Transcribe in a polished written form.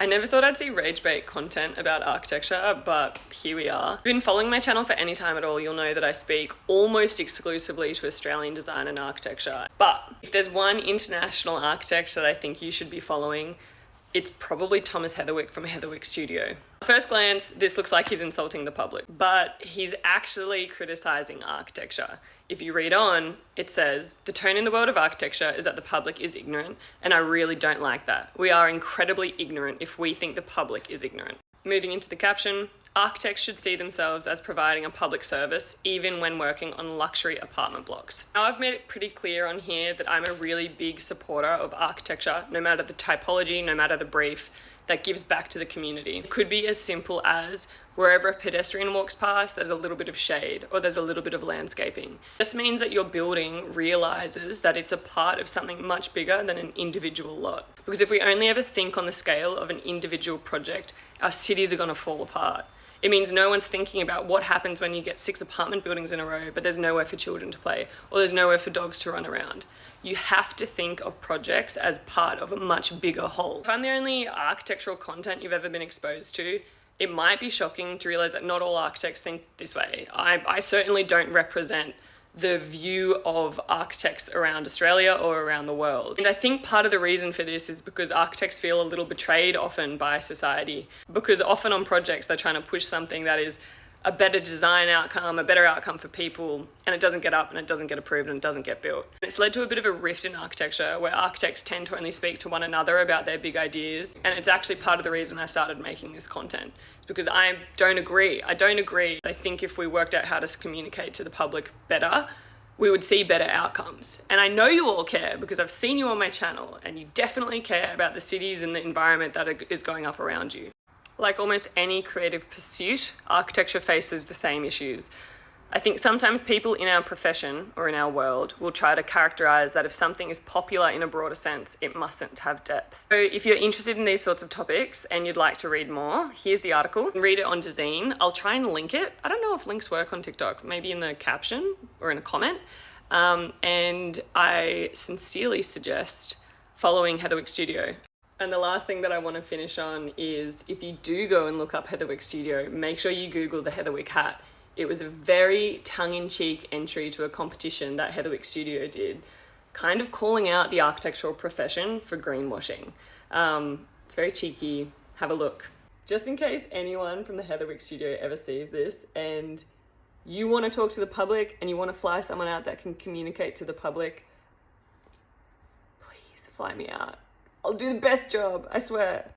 I never thought I'd see rage bait content about architecture, but here we are. If you've been following my channel for any time at all, you'll know that I speak almost exclusively to Australian design and architecture. But if there's one international architect that I think you should be following, it's probably Thomas Heatherwick from Heatherwick Studio. At first glance, this looks like he's insulting the public, but he's actually criticizing architecture. If you read on, it says, "The tone in the world of architecture is that the public is ignorant, and I really don't like that. We are incredibly ignorant if we think the public is ignorant." Moving into the caption, architects should see themselves as providing a public service, even when working on luxury apartment blocks. Now, I've made it pretty clear on here that I'm a really big supporter of architecture, no matter the typology, no matter the brief, that gives back to the community. It could be as simple as wherever a pedestrian walks past, there's a little bit of shade or there's a little bit of landscaping. This means that your building realizes that it's a part of something much bigger than an individual lot. Because if we only ever think on the scale of an individual project, our cities are going to fall apart. It means no one's thinking about what happens when you get 6 apartment buildings in a row, but there's nowhere for children to play, or there's nowhere for dogs to run around. You have to think of projects as part of a much bigger whole. If I'm the only architectural content you've ever been exposed to, it might be shocking to realize that not all architects think this way. I certainly don't represent the view of architects around Australia or around the world. And I think part of the reason for this is because architects feel a little betrayed often by society, because often on projects they're trying to push something that is a better design outcome, a better outcome for people, and it doesn't get up and it doesn't get approved and it doesn't get built. And it's led to a bit of a rift in architecture where architects tend to only speak to one another about their big ideas. And it's actually part of the reason I started making this content. It's because I don't agree. I think if we worked out how to communicate to the public better, we would see better outcomes. And I know you all care because I've seen you on my channel and you definitely care about the cities and the environment that is going up around you. Like almost any creative pursuit, architecture faces the same issues. I think sometimes people in our profession or in our world will try to characterize that if something is popular in a broader sense, it mustn't have depth. So if you're interested in these sorts of topics and you'd like to read more, here's the article. Read it on Dezeen. I'll try and link it. I don't know if links work on TikTok, maybe in the caption or in a comment. And I sincerely suggest following Heatherwick Studio. And the last thing that I want to finish on is if you do go and look up Heatherwick Studio, make sure you Google the Heatherwick hat. It was a very tongue-in-cheek entry to a competition that Heatherwick Studio did, kind of calling out the architectural profession for greenwashing. It's very cheeky. Have a look. Just in case anyone from the Heatherwick Studio ever sees this and you want to talk to the public and you want to fly someone out that can communicate to the public, please fly me out. I'll do the best job, I swear.